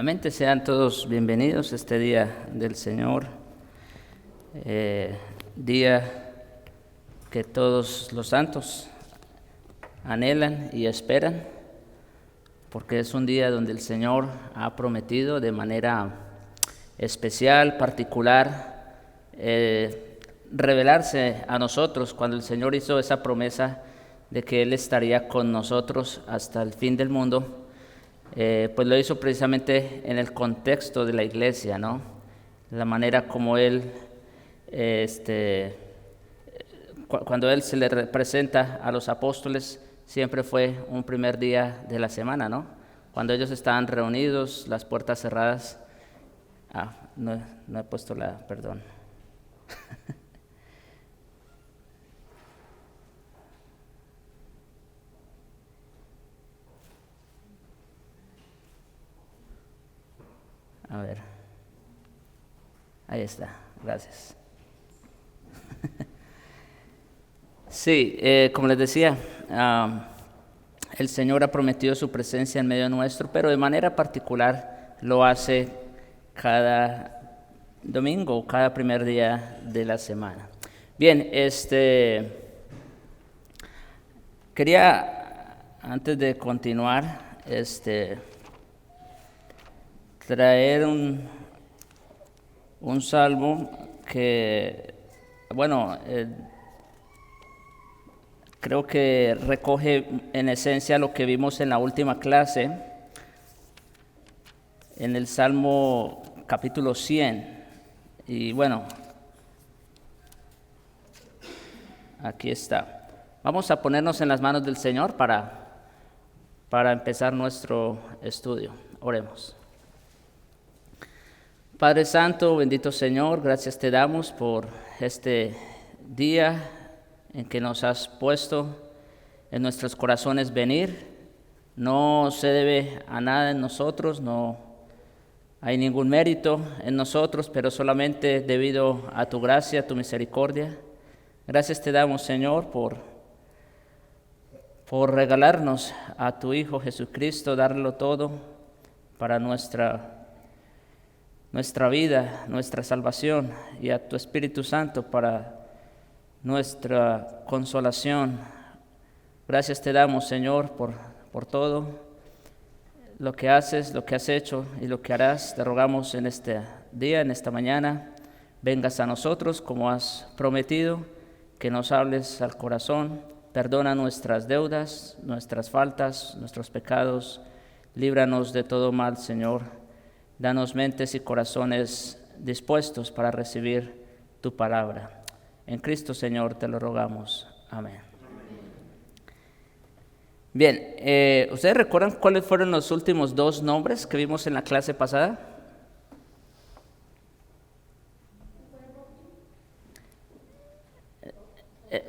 Nuevamente sean todos bienvenidos a este día del Señor, día que todos los santos anhelan y esperan, porque es un día donde el Señor ha prometido de manera especial, particular, revelarse a nosotros cuando el Señor hizo esa promesa de que Él estaría con nosotros hasta el fin del mundo. Pues lo hizo precisamente en el contexto de la iglesia, ¿no? La manera como Él, cuando Él se le representa a los apóstoles, siempre fue un primer día de la semana, ¿no? Cuando ellos estaban reunidos, las puertas cerradas. No he puesto perdón. A ver, ahí está, gracias. Sí, como les decía, el Señor ha prometido su presencia en medio nuestro, pero de manera particular lo hace cada domingo, cada primer día de la semana. Bien, quería, antes de continuar, traer un salmo que, bueno, creo que recoge en esencia lo que vimos en la última clase, en el Salmo capítulo 100. Y bueno, aquí está. Vamos a ponernos en las manos del Señor para empezar nuestro estudio. Oremos. Padre Santo, bendito Señor, gracias te damos por este día en que nos has puesto en nuestros corazones venir. No se debe a nada en nosotros, no hay ningún mérito en nosotros, pero solamente debido a tu gracia, tu misericordia. Gracias te damos, Señor, por regalarnos a tu Hijo Jesucristo, darlo todo para nuestra vida, nuestra salvación, y a tu Espíritu Santo para nuestra consolación. Gracias te damos, Señor, por todo lo que haces, lo que has hecho y lo que harás. Te rogamos en este día, en esta mañana, vengas a nosotros como has prometido, que nos hables al corazón. Perdona nuestras deudas, nuestras faltas, nuestros pecados. Líbranos de todo mal, Señor. Danos mentes y corazones dispuestos para recibir tu palabra. En Cristo, Señor, te lo rogamos. Amén. Bien, ¿ustedes recuerdan cuáles fueron los últimos dos nombres que vimos en la clase pasada?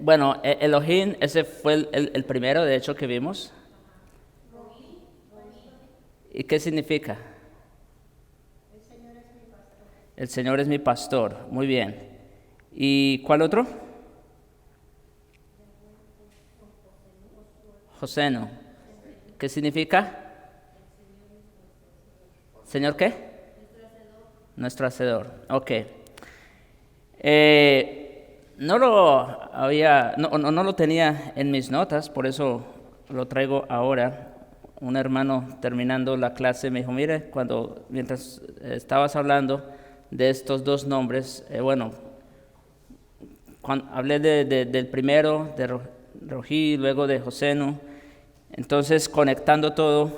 Bueno, Elohim, ese fue el primero, de hecho, que vimos. ¿Y qué significa? El Señor es mi pastor. Muy bien. ¿Y cuál otro? Joseno. ¿Qué significa? ¿Señor qué? Nuestro hacedor. Ok. No lo tenía en mis notas, por eso lo traigo ahora. Un hermano terminando la clase me dijo, mire, mientras estabas hablando de estos dos nombres, hablé del primero, de Rojí, luego de Joseno. Entonces, conectando todo,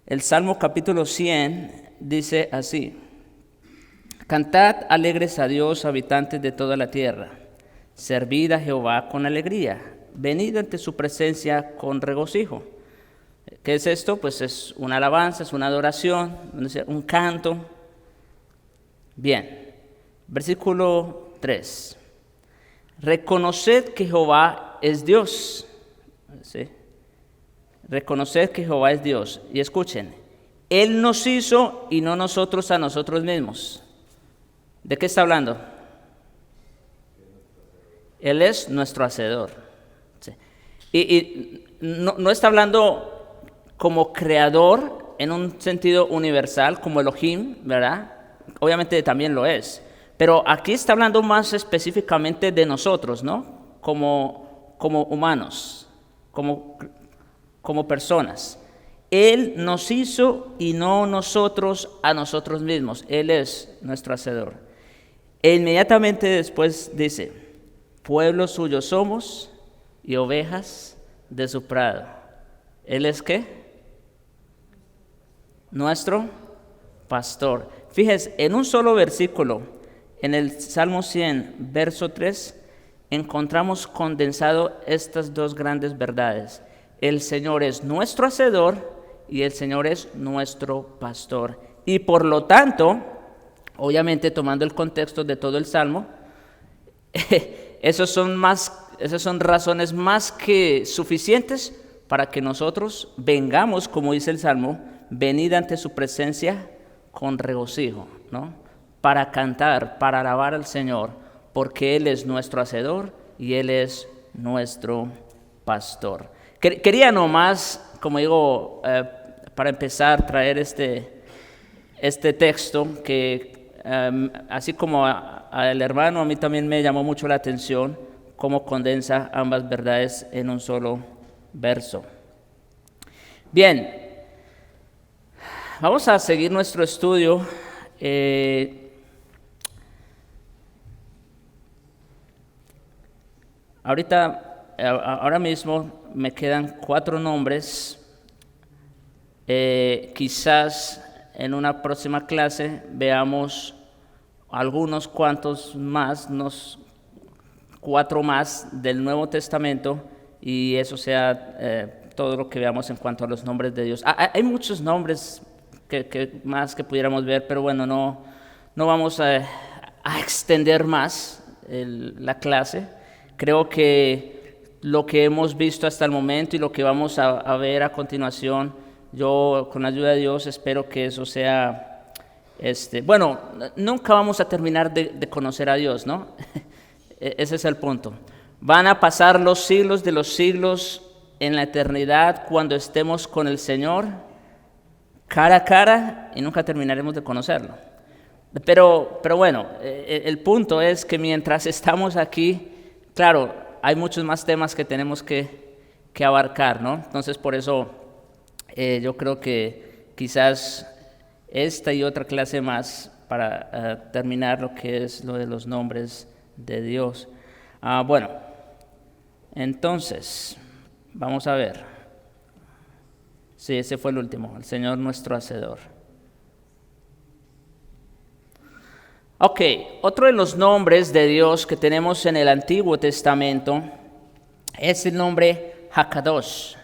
el Salmo capítulo 100 dice así: Cantad alegres a Dios, habitantes de toda la tierra. Servid a Jehová con alegría. Venid ante su presencia con regocijo. ¿Qué es esto? Pues es una alabanza, es una adoración, un canto. Bien, versículo 3. Reconoced que Jehová es Dios. ¿Sí? Reconoced que Jehová es Dios. Y escuchen, Él nos hizo y no nosotros a nosotros mismos. ¿De qué está hablando? Él es nuestro hacedor. ¿Sí? Y no está hablando como creador en un sentido universal como Elohim, ¿verdad? Obviamente también lo es. Pero aquí está hablando más específicamente de nosotros, ¿no? Como humanos, como personas. Él nos hizo y no nosotros a nosotros mismos. Él es nuestro hacedor. E inmediatamente después dice, pueblo suyo somos y ovejas de su prado. ¿Él es qué? Nuestro pastor. Fíjese, en un solo versículo, en el Salmo 100, verso 3, encontramos condensado estas dos grandes verdades. El Señor es nuestro hacedor y el Señor es nuestro pastor. Y por lo tanto, obviamente tomando el contexto de todo el Salmo, esas son razones más que suficientes para que nosotros vengamos, como dice el Salmo, venid ante su presencia con regocijo, ¿no? Para cantar, para alabar al Señor, porque Él es nuestro hacedor y Él es nuestro pastor. Quería nomás, como digo, para empezar, traer este texto que, así como al hermano, a mí también me llamó mucho la atención cómo condensa ambas verdades en un solo verso. Bien, vamos a seguir nuestro estudio. Ahora mismo me quedan 4 nombres. Quizás en una próxima clase veamos algunos cuantos más, unos 4 más del Nuevo Testamento, y eso sea todo lo que veamos en cuanto a los nombres de Dios. Hay muchos nombres que más que pudiéramos ver, pero bueno, no vamos a extender más la clase. Creo que lo que hemos visto hasta el momento y lo que vamos a ver a continuación, yo con la ayuda de Dios espero que eso sea, bueno, nunca vamos a terminar de conocer a Dios, ¿no? Ese es el punto. Van a pasar los siglos de los siglos en la eternidad cuando estemos con el Señor cara a cara y nunca terminaremos de conocerlo. Pero bueno, el punto es que mientras estamos aquí, claro, hay muchos más temas que tenemos que abarcar, ¿no? Entonces, por eso yo creo que quizás esta y otra clase más para terminar lo que es lo de los nombres de Dios. Bueno, entonces, vamos a ver. Sí, ese fue el último, el Señor nuestro hacedor. Ok, otro de los nombres de Dios que tenemos en el Antiguo Testamento es el nombre Hakadosh,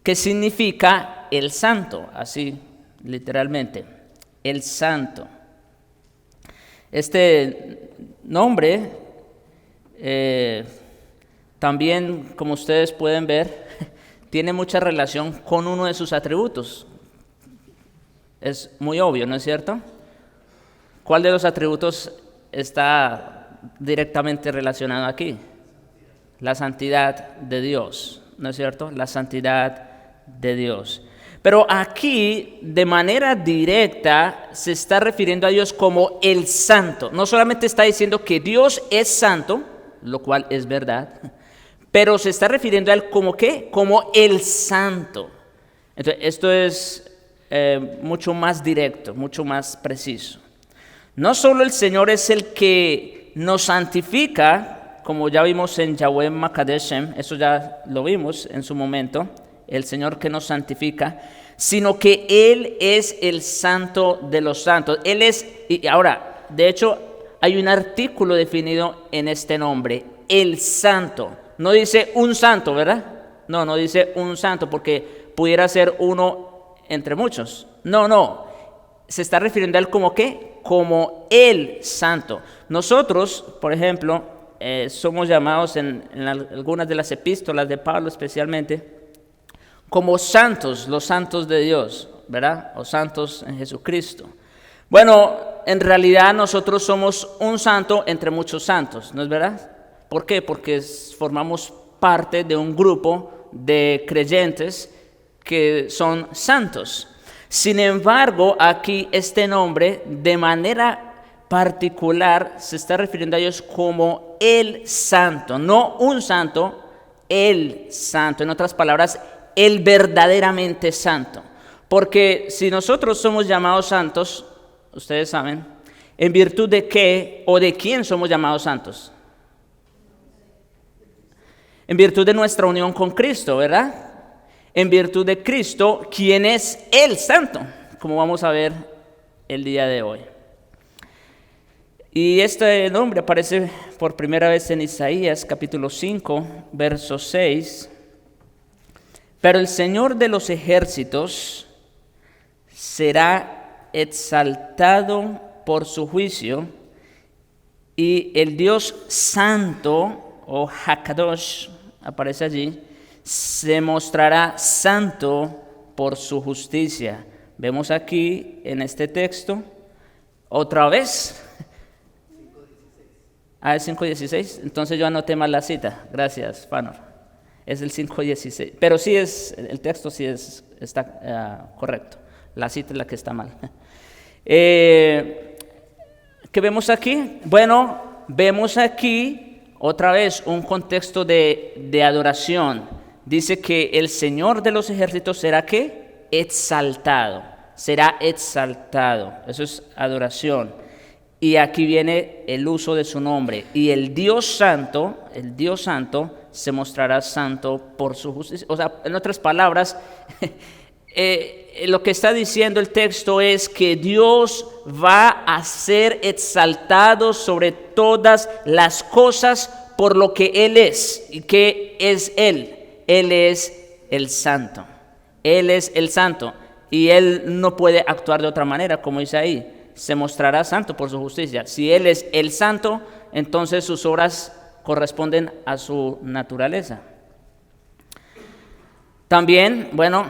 que significa el santo, así literalmente, el santo. Este nombre también, como ustedes pueden ver, tiene mucha relación con uno de sus atributos. Es muy obvio, ¿no es cierto? ¿Cuál de los atributos está directamente relacionado aquí? La santidad de Dios, ¿no es cierto? La santidad de Dios. Pero aquí, de manera directa, se está refiriendo a Dios como el santo. No solamente está diciendo que Dios es santo, lo cual es verdad, pero se está refiriendo a Él como ¿qué? Como el santo. Entonces, esto es mucho más directo, mucho más preciso. No solo el Señor es el que nos santifica, como ya vimos en Yahweh Makadeshem, eso ya lo vimos en su momento, el Señor que nos santifica, sino que Él es el santo de los santos. Él es, y ahora, de hecho, hay un artículo definido en este nombre, el santo. No dice un santo, ¿verdad? No dice un santo, porque pudiera ser uno entre muchos. No. Se está refiriendo a Él como ¿qué? Como el santo. Nosotros, por ejemplo, somos llamados en algunas de las epístolas de Pablo especialmente, como santos, los santos de Dios, ¿verdad? O santos en Jesucristo. Bueno, en realidad nosotros somos un santo entre muchos santos, ¿no es verdad? ¿Por qué? Porque formamos parte de un grupo de creyentes que son santos. Sin embargo, aquí este nombre de manera particular se está refiriendo a ellos como el santo, no un santo, el santo. En otras palabras, el verdaderamente santo. Porque si nosotros somos llamados santos, ustedes saben, ¿en virtud de qué o de quién somos llamados santos? En virtud de nuestra unión con Cristo, ¿verdad? En virtud de Cristo, quien es el santo, como vamos a ver el día de hoy. Y este nombre aparece por primera vez en Isaías capítulo 5, verso 6. Pero el Señor de los ejércitos será exaltado por su juicio, y el Dios santo, o Hakadosh, aparece allí, se mostrará santo por su justicia. Vemos aquí en este texto, otra vez. Es 5:16. Entonces yo anoté mal la cita. Gracias, Fanor. Es el 5:16. Pero sí el texto sí está correcto. La cita es la que está mal. ¿Qué vemos aquí? Bueno, vemos aquí otra vez un contexto de adoración. Dice que el Señor de los ejércitos será ¿qué? Exaltado. Será exaltado. Eso es adoración. Y aquí viene el uso de su nombre. Y el Dios Santo se mostrará santo por su justicia. O sea, en otras palabras, lo que está diciendo el texto es que Dios va a ser exaltado sobre todas las cosas por lo que Él es. ¿Y qué es Él? Él es el santo. Él es el santo. Y Él no puede actuar de otra manera, como dice ahí. Se mostrará santo por su justicia. Si Él es el santo, entonces sus obras corresponden a su naturaleza. También, bueno,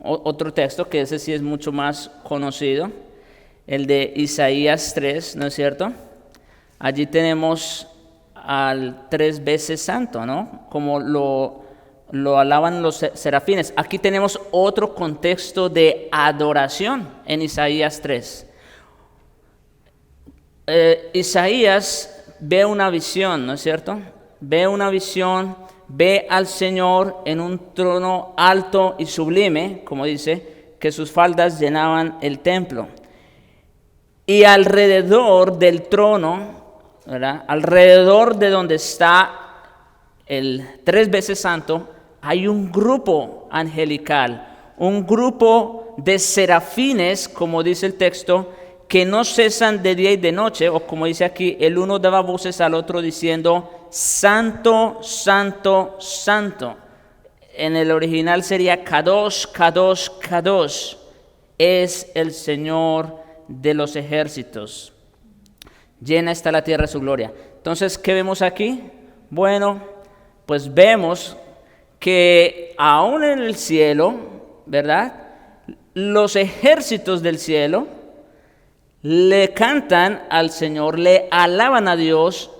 otro texto que ese sí es mucho más conocido, el de Isaías 3, ¿no es cierto? Allí tenemos al 3 veces santo, ¿no? Como lo alaban los serafines. Aquí tenemos otro contexto de adoración en Isaías 3. Isaías ve una visión, ¿no es cierto? Ve una visión, ve al Señor en un trono alto y sublime, como dice, que sus faldas llenaban el templo. Y alrededor del trono, ¿verdad? Alrededor de donde está el 3 veces santo, hay un grupo angelical, un grupo de serafines, como dice el texto, que no cesan de día y de noche, o como dice aquí, el uno daba voces al otro diciendo, Santo, Santo, Santo. En el original sería Kadosh, Kadosh, Kadosh. Es el Señor de los ejércitos. Llena está la tierra de su gloria. Entonces, ¿qué vemos aquí? Bueno, pues vemos que aún en el cielo, ¿verdad? Los ejércitos del cielo le cantan al Señor, le alaban a Dios,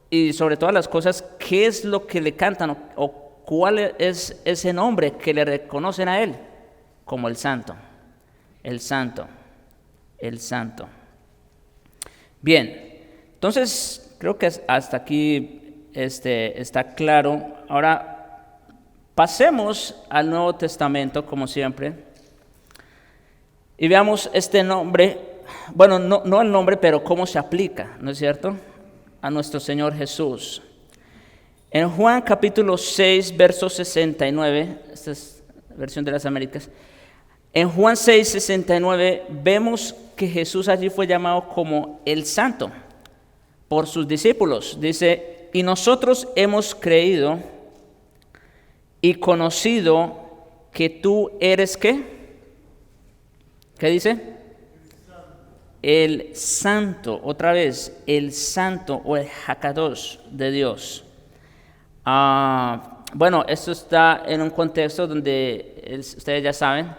y sobre todas las cosas, ¿qué es lo que le cantan o cuál es ese nombre que le reconocen a Él? Como el Santo, el Santo, el Santo. Bien, entonces creo que hasta aquí está claro. Ahora pasemos al Nuevo Testamento, como siempre, y veamos este nombre, bueno, no el nombre, pero cómo se aplica, ¿no es cierto?, a nuestro Señor Jesús. En Juan capítulo 6, verso 69, esta es la versión de las Américas, en Juan 6, 69, vemos que Jesús allí fue llamado como el Santo por sus discípulos. Dice, y nosotros hemos creído y conocido que tú eres, ¿qué? ¿Qué dice? El Santo, otra vez, el Santo o el Hakadosh de Dios. Bueno, esto está en un contexto donde ustedes ya saben,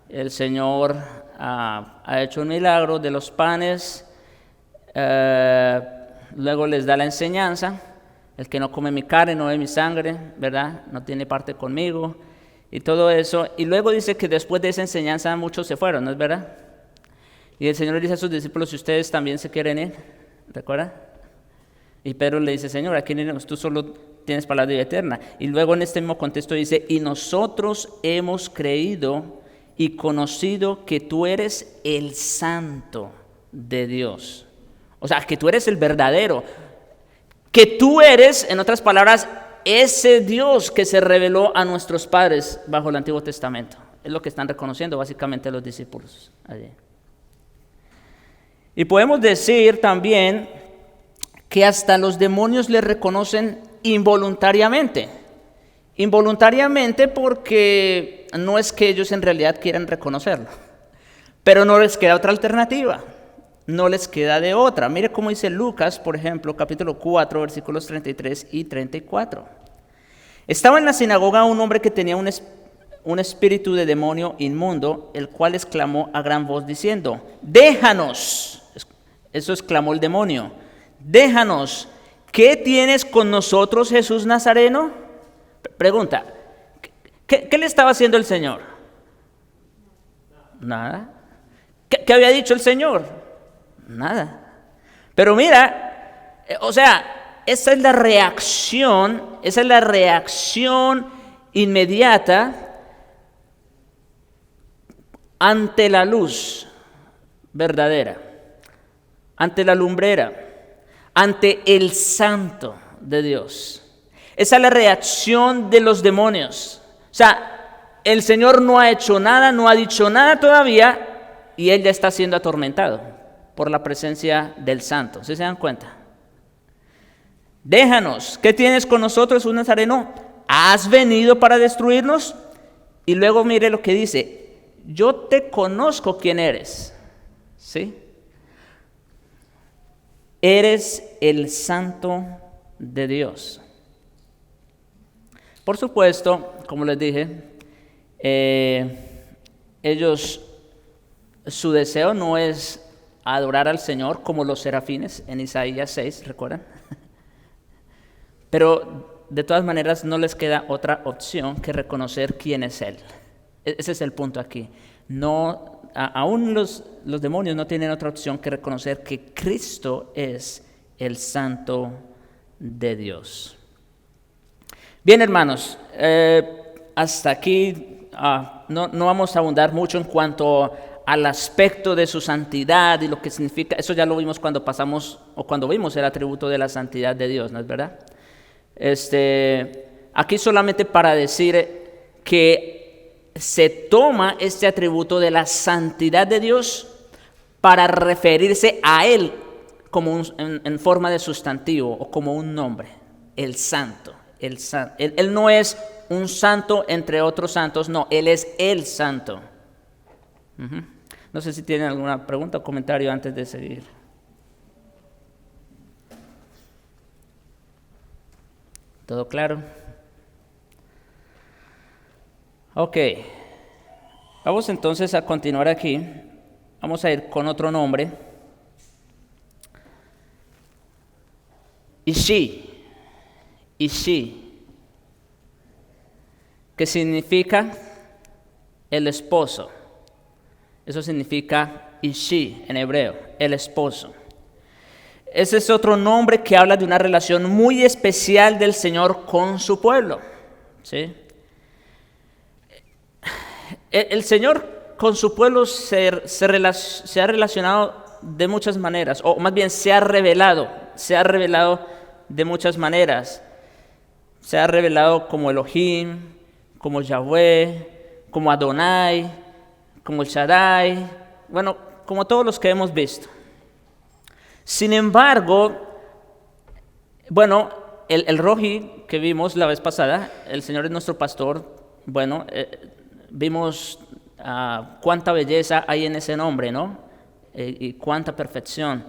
el Señor ha hecho un milagro de los panes, luego les da la enseñanza, el que no come mi carne, no bebe mi sangre, ¿verdad? No tiene parte conmigo. y todo eso. Y luego dice que después de esa enseñanza muchos se fueron, ¿no es verdad? Y el Señor le dice a sus discípulos, si ustedes también se quieren ir, ¿recuerda? Y Pedro le dice, Señor, ¿a quién iremos? Tú solo tienes palabra de vida eterna. Y luego en este mismo contexto dice, y nosotros hemos creído y conocido que tú eres el Santo de Dios. O sea, que tú eres el verdadero. Que tú eres, en otras palabras, ese Dios que se reveló a nuestros padres bajo el Antiguo Testamento. Es lo que están reconociendo básicamente los discípulos allí. Y podemos decir también que hasta los demonios le reconocen involuntariamente. Involuntariamente porque no es que ellos en realidad quieran reconocerlo, pero no les queda otra alternativa, no les queda de otra. Mire cómo dice Lucas, por ejemplo, capítulo 4, versículos 33 y 34. Estaba en la sinagoga un hombre que tenía un espíritu de demonio inmundo, el cual exclamó a gran voz diciendo, déjanos, eso exclamó el demonio, déjanos, ¿qué tienes con nosotros, Jesús Nazareno? Pregunta, ¿qué le estaba haciendo el Señor? Nada. ¿Qué había dicho el Señor? Nada. Pero mira, o sea, esa es la reacción inmediata ante la luz verdadera, ante la lumbrera, ante el Santo de Dios. Esa es la reacción de los demonios. O sea, el Señor no ha hecho nada, no ha dicho nada todavía, y Él ya está siendo atormentado por la presencia del Santo. ¿Sí se dan cuenta? Déjanos, ¿qué tienes con nosotros, un Nazareno? ¿Has venido para destruirnos? Y luego mire lo que dice, yo te conozco quién eres. ¿Sí? Eres el Santo de Dios. Por supuesto, como les dije, su deseo no es adorar al Señor como los serafines en Isaías 6, ¿recuerdan? Pero de todas maneras no les queda otra opción que reconocer quién es Él. Ese es el punto aquí. No, aún los demonios no tienen otra opción que reconocer que Cristo es el Santo de Dios. Bien, hermanos, hasta aquí no vamos a abundar mucho en cuanto al aspecto de su santidad y lo que significa. Eso ya lo vimos cuando vimos el atributo de la santidad de Dios, ¿no es verdad? Aquí solamente para decir que se toma este atributo de la santidad de Dios para referirse a Él como en forma de sustantivo o como un nombre, el Santo. Él no es un santo entre otros santos, no, Él es el Santo. No sé si tienen alguna pregunta o comentario antes de seguir. ¿Todo claro? Ok, vamos entonces a continuar aquí. Vamos a ir con otro nombre. Ishi, que significa el esposo. Eso significa Ishi en hebreo, el esposo. Ese es otro nombre que habla de una relación muy especial del Señor con su pueblo. ¿Sí? El Señor con su pueblo se ha relacionado de muchas maneras, o más bien se ha revelado de muchas maneras. Se ha revelado como Elohim, como Yahweh, como Adonai, como el Shaddai, bueno, como todos los que hemos visto. Sin embargo, bueno, el Roji que vimos la vez pasada, el Señor es nuestro pastor, bueno, vimos cuánta belleza hay en ese nombre, ¿no? Y cuánta perfección.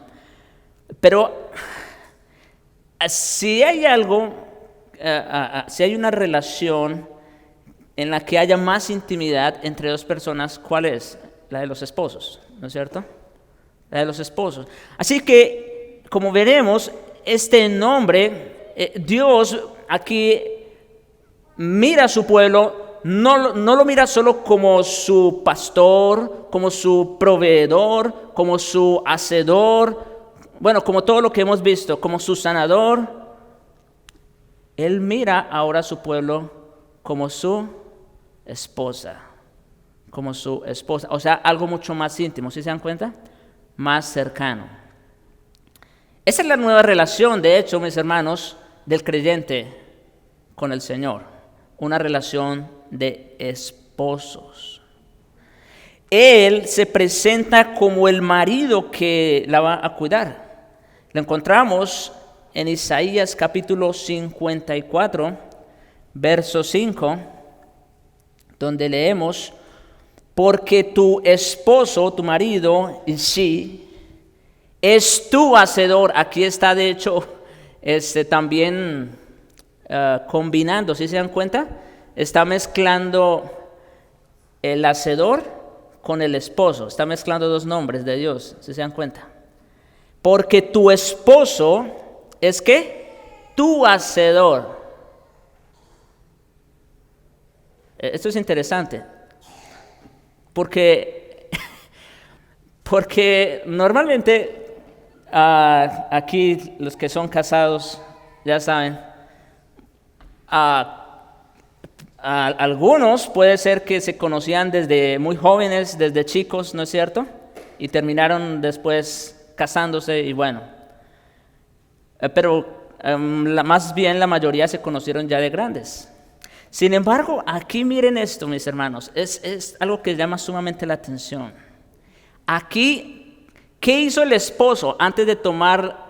Pero si hay algo, si hay una relación en la que haya más intimidad entre dos personas, ¿cuál es? La de los esposos, ¿no es cierto? La de los esposos. Así que, como veremos, este nombre, Dios aquí mira a su pueblo no lo mira solo como su pastor, como su proveedor, como su hacedor, bueno, como todo lo que hemos visto, como su sanador. Él mira ahora a su pueblo como su esposa, o sea, algo mucho más íntimo, ¿sí se dan cuenta? Más cercano. Esa es la nueva relación, de hecho, mis hermanos, del creyente con el Señor, una relación de esposos. Él se presenta como el marido que la va a cuidar. Lo encontramos en Isaías capítulo 54, verso 5, donde leemos: porque tu esposo, tu marido, sí, es tu hacedor. Aquí está, de hecho, también combinando, ¿sí se dan cuenta? Está mezclando el hacedor con el esposo. Está mezclando dos nombres de Dios, ¿sí se dan cuenta? Porque tu esposo es ¿qué? Tu hacedor. Esto es interesante. Porque normalmente aquí los que son casados ya saben, algunos puede ser que se conocían desde muy jóvenes, desde chicos, ¿no es cierto? Y terminaron después casándose y bueno, pero más bien la mayoría se conocieron ya de grandes. Sin embargo, aquí miren esto, mis hermanos, es algo que llama sumamente la atención. Aquí, ¿qué hizo el esposo antes de tomar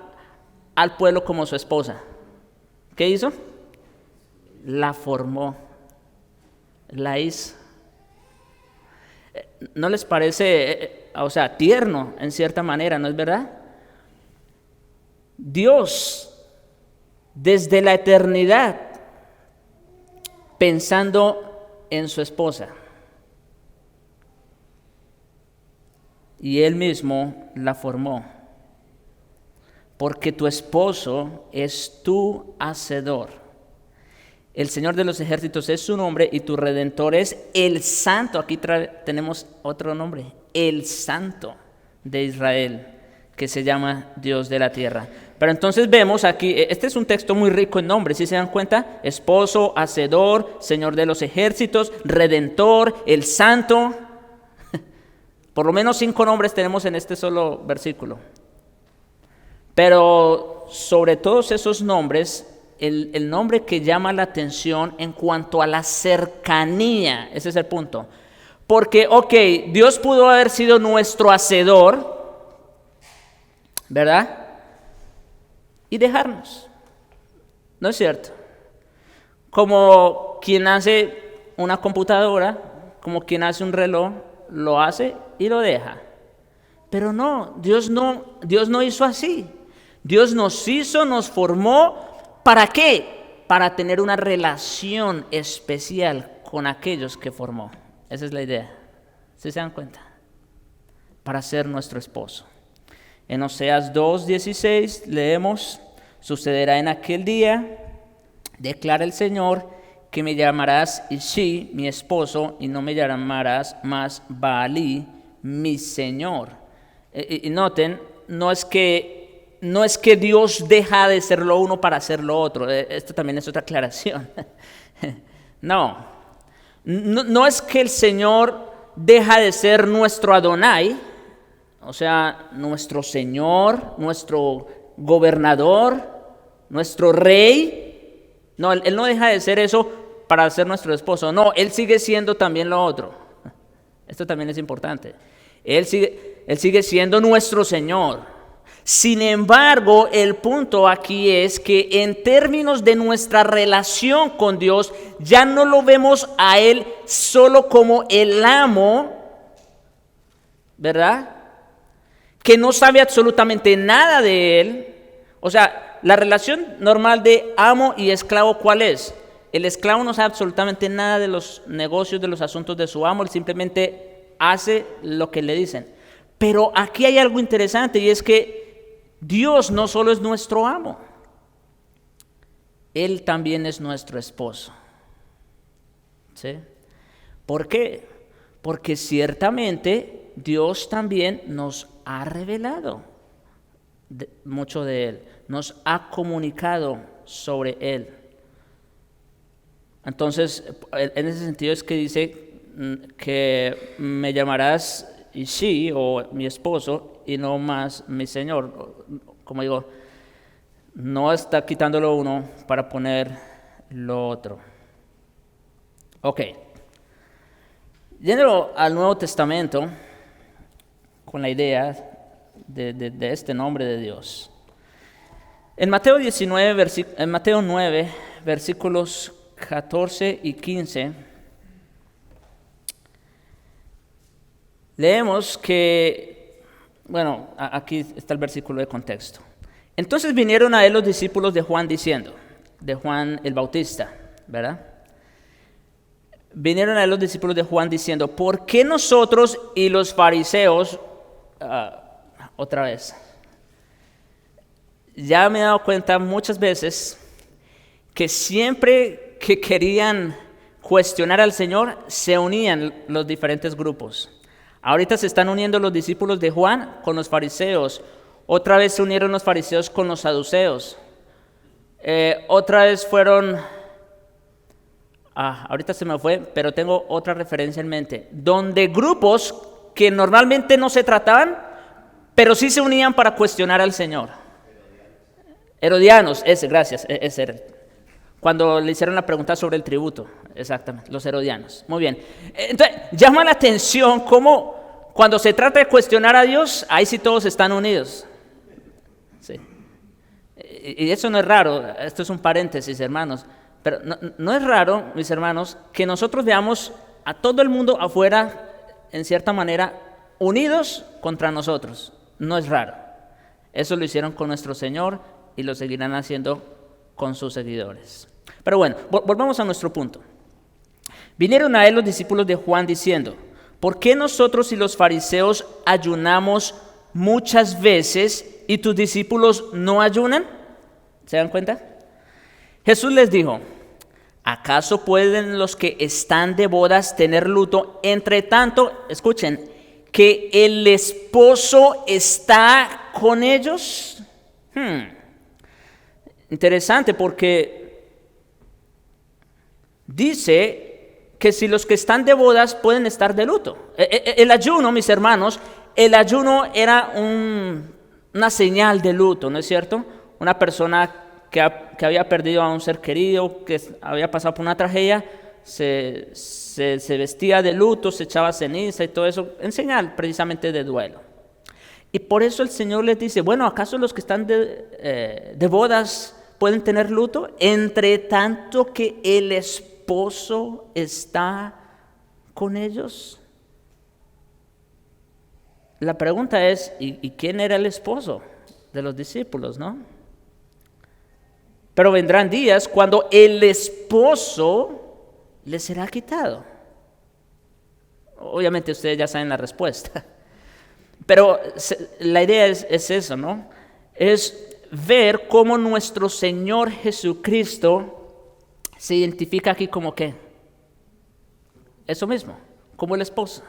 al pueblo como su esposa? ¿Qué hizo? La formó, la hizo. ¿No les parece, tierno en cierta manera, no es verdad? Dios, desde la eternidad, pensando en su esposa, y Él mismo la formó, porque tu esposo es tu hacedor. El Señor de los ejércitos es su nombre y tu Redentor es el Santo. Aquí tenemos otro nombre, el Santo de Israel, que se llama Dios de la tierra. Pero entonces vemos aquí, este es un texto muy rico en nombres, ¿sí se dan cuenta? Esposo, hacedor, Señor de los ejércitos, Redentor, el Santo. Por lo menos 5 nombres tenemos en este solo versículo. Pero sobre todos esos nombres, el nombre que llama la atención en cuanto a la cercanía, ese es el punto. Porque, Dios pudo haber sido nuestro hacedor, ¿verdad? Y dejarnos, ¿no es cierto? Como quien hace una computadora, como quien hace un reloj, lo hace y lo deja. Pero no, Dios no hizo así. Dios nos hizo, nos formó, ¿para qué? Para tener una relación especial con aquellos que formó. Esa es la idea. ¿Sí se dan cuenta? Para ser nuestro esposo. En Oseas 2:16 leemos: sucederá en aquel día, declara el Señor, que me llamarás Ishi, mi esposo, y no me llamarás más Baalí, mi Señor. Y noten, no es que Dios deja de ser lo uno para ser lo otro. Esto también es otra aclaración. No es que el Señor deja de ser nuestro Adonai, o sea, nuestro Señor, nuestro gobernador, nuestro rey. No, Él no deja de ser eso para ser nuestro esposo. No, Él sigue siendo también lo otro. Esto también es importante. Él sigue siendo nuestro Señor. Sin embargo, el punto aquí es que en términos de nuestra relación con Dios, ya no lo vemos a Él solo como el amo, ¿verdad? Que no sabe absolutamente nada de Él. O sea, la relación normal de amo y esclavo, ¿cuál es? El esclavo no sabe absolutamente nada de los negocios, de los asuntos de su amo, él simplemente hace lo que le dicen. Pero aquí hay algo interesante, y es que Dios no solo es nuestro amo, Él también es nuestro esposo. ¿Sí? ¿Por qué? Porque ciertamente Dios también nos ha revelado mucho de Él, nos ha comunicado sobre Él. Entonces, en ese sentido es que dice que me llamarás Ishi o mi esposo y no más mi Señor. Como digo, no está quitándolo uno para poner lo otro. Ok. Yendo al Nuevo Testamento con la idea de este nombre de Dios. En Mateo 9, versículos 14 y 15, leemos que, bueno, aquí está el versículo de contexto. Entonces vinieron a él los discípulos de Juan diciendo, de Juan el Bautista, ¿verdad? Vinieron a él los discípulos de Juan diciendo, ¿por qué nosotros y los fariseos, otra vez, ya me he dado cuenta muchas veces que siempre que querían cuestionar al Señor, se unían los diferentes grupos. Ahorita se están uniendo los discípulos de Juan con los fariseos. Otra vez se unieron los fariseos con los saduceos. Otra vez fueron... ahorita se me fue, pero tengo otra referencia en mente. Donde grupos que normalmente no se trataban, pero sí se unían para cuestionar al Señor. Herodianos, gracias, ese era. Cuando le hicieron la pregunta sobre el tributo, exactamente, los herodianos. Muy bien. Entonces, llama la atención cómo cuando se trata de cuestionar a Dios, ahí sí todos están unidos. Sí. Y eso no es raro, esto es un paréntesis, hermanos. Pero no es raro, mis hermanos, que nosotros veamos a todo el mundo afuera, en cierta manera, unidos contra nosotros. No es raro. Eso lo hicieron con nuestro Señor y lo seguirán haciendo con sus seguidores. Pero bueno, volvamos a nuestro punto. Vinieron a él los discípulos de Juan diciendo, ¿por qué nosotros y los fariseos ayunamos muchas veces y tus discípulos no ayunan? ¿Se dan cuenta? Jesús les dijo, ¿acaso pueden los que están de bodas tener luto entre tanto, escuchen, que el esposo está con ellos? Interesante porque dice que si los que están de bodas pueden estar de luto. El ayuno, mis hermanos, el ayuno era una señal de luto, ¿no es cierto? Una persona que había perdido a un ser querido, que había pasado por una tragedia, se vestía de luto, se echaba ceniza y todo eso, en señal precisamente de duelo. Y por eso el Señor les dice, bueno, ¿acaso los que están de bodas pueden tener luto? Entre tanto que el esposo está con ellos. La pregunta es, ¿y quién era el esposo de los discípulos, no? Pero vendrán días cuando el esposo les será quitado. Obviamente ustedes ya saben la respuesta. Pero la idea es eso, ¿no? Es ver cómo nuestro Señor Jesucristo se identifica aquí como ¿qué? Eso mismo, como el esposo.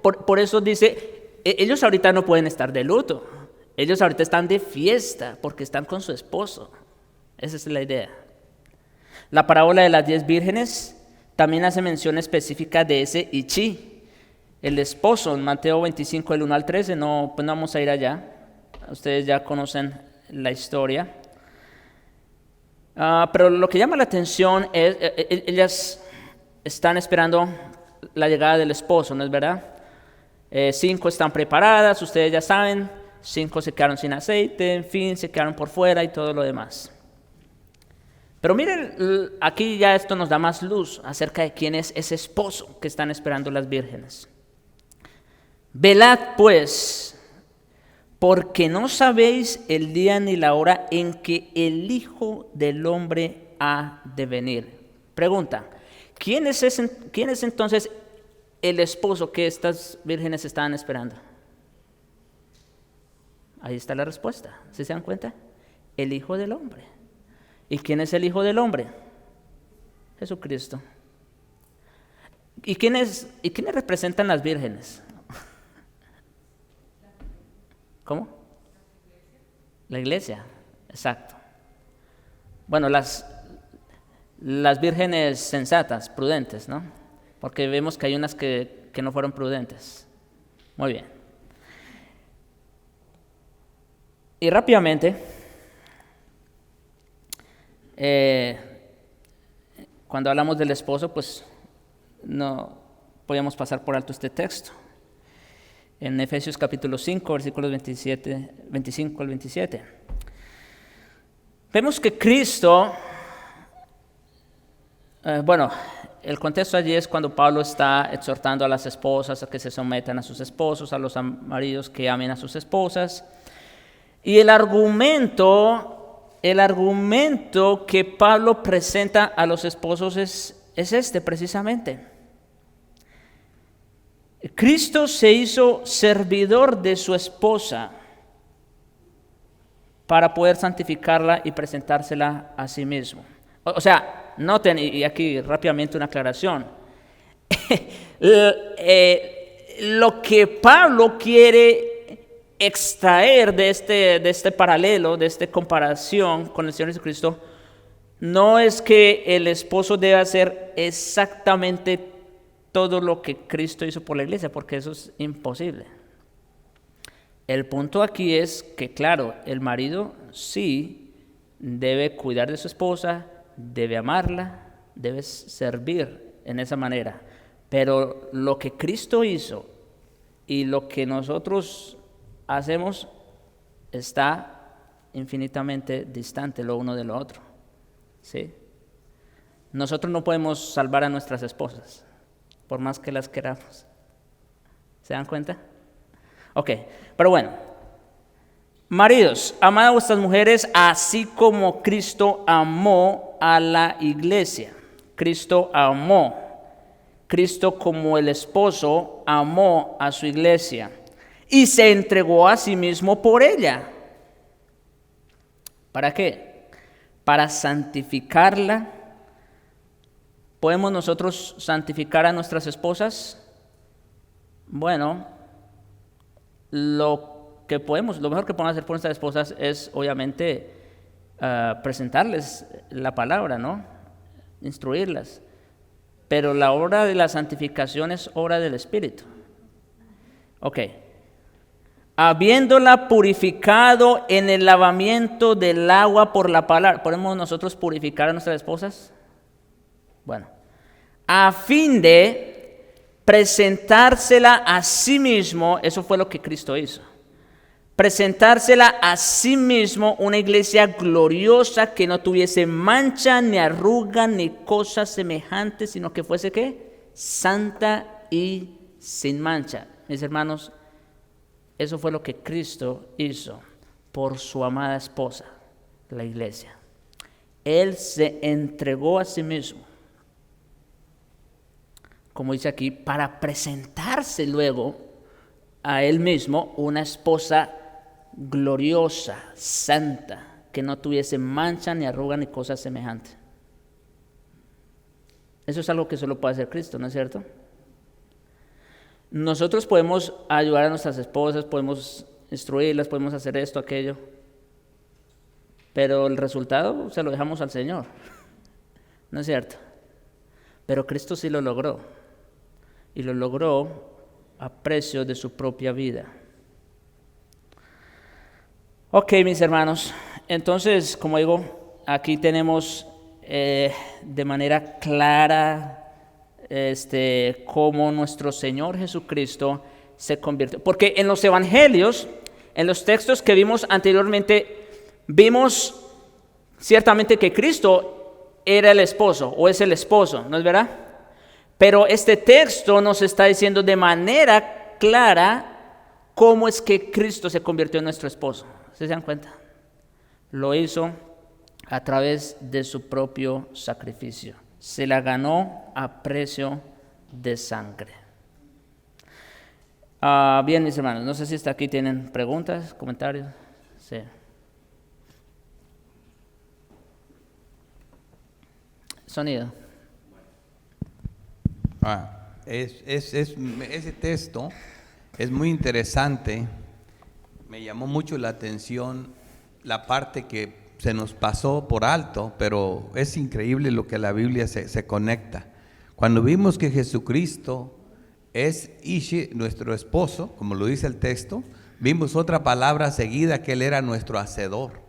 Por eso dice, ellos ahorita no pueden estar de luto. Ellos ahorita están de fiesta porque están con su esposo. Esa es la idea. La parábola de las 10 vírgenes también hace mención específica de ese Ichi, el esposo, en Mateo 25, del 1 al 13. No vamos a ir allá. Ustedes ya conocen la historia. Pero lo que llama la atención es, ellas están esperando la llegada del esposo, ¿no es verdad? 5 están preparadas, ustedes ya saben. 5 se quedaron sin aceite, en fin, se quedaron por fuera y todo lo demás. Pero miren, aquí ya esto nos da más luz acerca de quién es ese esposo que están esperando las vírgenes. Velad pues, porque no sabéis el día ni la hora en que el Hijo del Hombre ha de venir. Pregunta, ¿quién es entonces el esposo que estas vírgenes estaban esperando? Ahí está la respuesta, ¿sí se dan cuenta? El Hijo del Hombre. ¿Y quién es el Hijo del Hombre? Jesucristo. ¿Y quiénes representan las vírgenes? ¿Cómo? La iglesia, exacto. Bueno, las vírgenes sensatas, prudentes, ¿no? Porque vemos que hay unas que no fueron prudentes. Muy bien. Y rápidamente, cuando hablamos del esposo, pues no podíamos pasar por alto este texto. En Efesios capítulo 5, versículos 25 al 27. Vemos que Cristo, el contexto allí es cuando Pablo está exhortando a las esposas a que se sometan a sus esposos, a los maridos que amen a sus esposas. Y el argumento que Pablo presenta a los esposos es este precisamente. Cristo se hizo servidor de su esposa para poder santificarla y presentársela a sí mismo. O sea, noten, y aquí rápidamente una aclaración, lo que Pablo quiere extraer de este paralelo, de esta comparación con el Señor Jesucristo, no es que el esposo debe hacer exactamente todo lo que Cristo hizo por la iglesia, porque eso es imposible. El punto aquí es que, claro, el marido sí debe cuidar de su esposa, debe amarla, debe servir en esa manera. Pero lo que Cristo hizo y lo que nosotros hacemos está infinitamente distante lo uno de lo otro. ¿Sí? Nosotros no podemos salvar a nuestras esposas, por más que las queramos. ¿Se dan cuenta? Ok, pero bueno. Maridos, amad a vuestras mujeres así como Cristo amó a la iglesia. Cristo amó. Cristo como el esposo amó a su iglesia y se entregó a sí mismo por ella. ¿Para qué? Para santificarla. ¿Podemos nosotros santificar a nuestras esposas? Bueno, lo mejor que podemos hacer por nuestras esposas es obviamente presentarles la palabra, ¿no? Instruirlas. Pero la obra de la santificación es obra del Espíritu. Ok. Habiéndola purificado en el lavamiento del agua por la palabra. ¿Podemos nosotros purificar a nuestras esposas? Bueno. A fin de presentársela a sí mismo, eso fue lo que Cristo hizo. Presentársela a sí mismo una iglesia gloriosa que no tuviese mancha, ni arruga, ni cosas semejantes, sino que fuese ¿qué? Santa y sin mancha. Mis hermanos, eso fue lo que Cristo hizo por su amada esposa, la iglesia. Él se entregó a sí mismo, como dice aquí, para presentarse luego a él mismo una esposa gloriosa, santa, que no tuviese mancha, ni arruga, ni cosas semejantes. Eso es algo que solo puede hacer Cristo, ¿no es cierto? Nosotros podemos ayudar a nuestras esposas, podemos instruirlas, podemos hacer esto, aquello, pero el resultado se lo dejamos al Señor, ¿no es cierto? Pero Cristo sí lo logró, y lo logró a precio de su propia vida. Ok, mis hermanos, entonces, como digo, aquí tenemos de manera clara cómo nuestro Señor Jesucristo se convirtió. Porque en los evangelios, en los textos que vimos anteriormente, vimos ciertamente que Cristo era el esposo o es el esposo, ¿no es verdad? Pero este texto nos está diciendo de manera clara cómo es que Cristo se convirtió en nuestro esposo. ¿Se dan cuenta? Lo hizo a través de su propio sacrificio. Se la ganó a precio de sangre. Bien, mis hermanos, no sé si hasta aquí tienen preguntas, comentarios. Sí. Sonido. Ese texto es muy interesante. Me llamó mucho la atención la parte que se nos pasó por alto, pero es increíble lo que la Biblia se conecta. Cuando vimos que Jesucristo es Ishi, nuestro esposo, como lo dice el texto, vimos otra palabra seguida, que Él era nuestro hacedor.